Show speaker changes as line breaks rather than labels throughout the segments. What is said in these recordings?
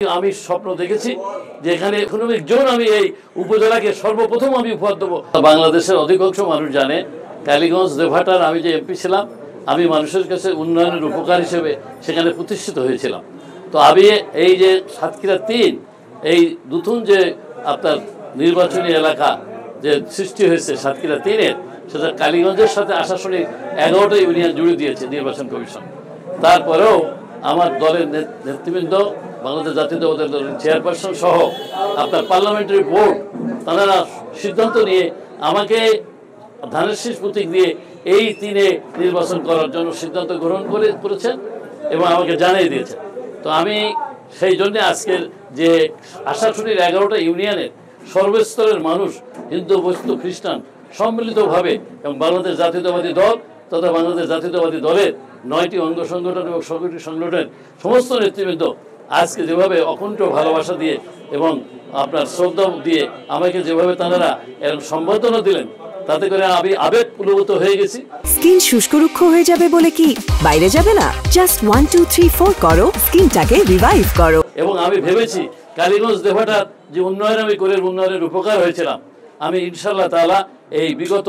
আমি স্বপ্ন দেখেছি যে এখানে ইকোনমিক জোন আমি এই উপজেলাকে সর্বপ্রথম আমি উপহার দেবো। বাংলাদেশের অধিকাংশ মানুষ জানে কালীগঞ্জ দেবহাটার আমি যে এমপি ছিলাম, আমি মানুষের কাছে উন্নয়নের উপকার হিসেবে সেখানে প্রতিষ্ঠিত হয়েছিলাম। তো আমি এই যে সাতক্ষীরা ৩ এই নতুন যে আপনার নির্বাচনী এলাকা যে সৃষ্টি হয়েছে সাতক্ষীরা ৩-এর, সেটা কালীগঞ্জের সাথে আশাশুনি 11টা ইউনিয়ন জুড়ে দিয়েছে নির্বাচন কমিশন। তারপরেও আমার দলের নেতৃবৃন্দ, বাংলাদেশ জাতীয়তাবাদী দলের চেয়ারপারসন সহ আপনার পার্লামেন্টারি বোর্ড, তারা সিদ্ধান্ত নিয়ে আমাকে ধানের শীষ প্রতীক দিয়ে এই ৩-এ নির্বাচন করার জন্য সিদ্ধান্ত গ্রহণ করেছেন এবং আমাকে জানিয়ে দিয়েছেন। তো আমি সেই জন্যে আজকের যে আশাশুনির 11টা ইউনিয়নের সর্বস্তরের মানুষ, হিন্দু বৌদ্ধ খ্রিস্টান সম্মিলিতভাবে এবং বাংলাদেশ জাতীয়তাবাদী দল তথা বাংলাদেশ জাতীয়তাবাদী দলের 9টি অঙ্গ সংগঠন এবং সংগঠন সংগঠনের সমস্ত নেতৃবৃন্দ আজকে যেভাবে অকুণ্ঠ ভালোবাসা দিয়ে এবং আপনার শ্রদ্ধা দিয়ে আমাকে যেভাবে তারা এরকম সম্বর্ধনা দিলেন, তাতে করে আমি আবেগ পুলকিত হয়ে গেছি।
স্কিন শুষ্ক রুক্ষ হয়ে যাবে বলে কি বাইরে যাবে না? জাস্ট 1 2 3 4 করো, স্কিনটাকে রিভাইভ করো।
এবং আমি ভেবেছি কালীগঞ্জ দেবহাটার যে উন্নয়ন আমি করে উন্নয়নের উপকার হয়েছিলাম, আমি ইনশাআল্লাহ তাআলা এই বিগত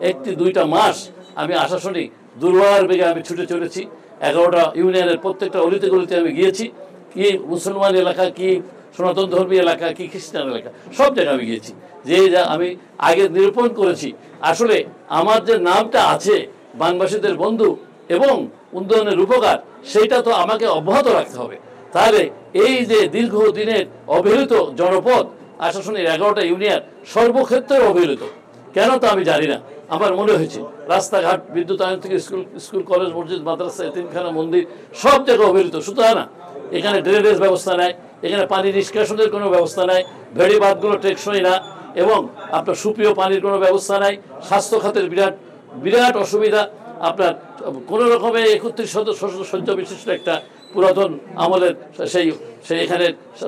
1-2টা মাস আমি আশাশুনি দুর্বার বেগে আমি ছুটে চলেছি। 11টা ইউনিয়নের প্রত্যেকটা অলিতে গলিতে আমি গিয়েছি। কি মুসলমান এলাকা, কি সনাতন ধর্মী এলাকা, কি খ্রিস্টান এলাকা, সব জায়গায় আমি গিয়েছি। যে আমি আগে নিরূপণ করেছি আসলে আমার যে নামটা আছে বানবাসীদের বন্ধু এবং উন্নয়নের উপকার, সেইটা তো আমাকে অব্যাহত রাখতে হবে। তাহলে এই যে দীর্ঘদিনের অবহেলিত জনপদ আশাশুনির 11টা ইউনিয়ন সর্বক্ষেত্রে অবহেলিত, কেন তা আমি জানি না। আমার মনে হয়েছে রাস্তাঘাট, বিদ্যুতায়ন থেকে স্কুল কলেজ মসজিদ মাদ্রাসা এতিমখানা মন্দির সব জায়গায় অবহেলিত। শুধু না, এখানে ড্রেনেজ ব্যবস্থা নাই, এখানে পানি নিষ্কাশনের কোনো ব্যবস্থা নাই, ভেড়ি বাঁধগুলো টেকসই না এবং আপনার সুপেয় পানির কোনো ব্যবস্থা নাই। স্বাস্থ্য খাতের বিরাট অসুবিধা। আপনার কোনো রকমের 31 শয্যা বিশিষ্ট একটা পুরাতন আমলের সেই এখানে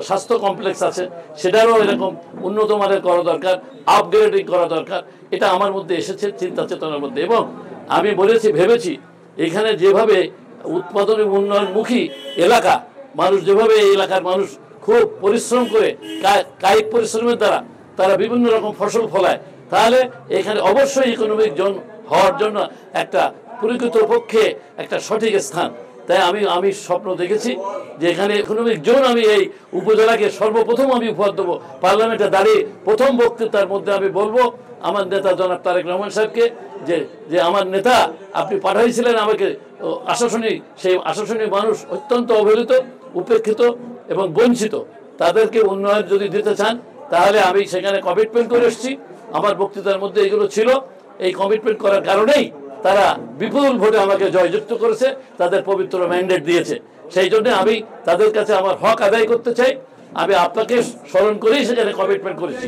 স্বাস্থ্য কমপ্লেক্স আছে, সেটারও এরকম উন্নত মানের করা দরকার, আপগ্রেডিং করা দরকার। এটা আমার মধ্যে এসেছে চিন্তা চেতনার মধ্যে। এবং আমি ভেবেছি এখানে যেভাবে উৎপাদন এবং উন্নয়নমুখী এলাকা, মানুষ যেভাবে এই এলাকার মানুষ খুব পরিশ্রম করে কায়িক পরিশ্রমের দ্বারা তারা বিভিন্ন রকম ফসল ফলায়, তাহলে এখানে অবশ্যই ইকোনমিক জোন হওয়ার জন্য একটা প্রকৃতপক্ষে একটা সঠিক স্থান। তাই আমি স্বপ্ন দেখেছি যে এখানে ইকোনমিক জোন আমি এই উপজেলাকে সর্বপ্রথম আমি উপহার দেবো। পার্লামেন্টে দাঁড়িয়ে প্রথম বক্তৃতার মধ্যে আমি বলবো আমার নেতা জনাব তারেক রহমান সাহেবকে যে আমার নেতা, আপনি পাঠাইছিলেন আমাকে আশাশুনি, সেই আশাশুনি মানুষ অত্যন্ত অবহেলিত, উপেক্ষিত এবং বঞ্চিত। তাদেরকে উন্নয়ন যদি দিতে চান তাহলে আমি সেখানে কমিটমেন্ট করে এসেছি। আমার বক্তৃতার মধ্যে এগুলো ছিল। এই কমিটমেন্ট করার কারণেই তারা বিপুল ভোটে আমাকে জয়যুক্ত করেছে, তাদের পবিত্র ম্যান্ডেট দিয়েছে। সেই জন্য আমি তাদের কাছে আমার হক আদায় করতে চাই। আমি আপনাকে স্মরণ করেই সেখানে কমিটমেন্ট করেছি।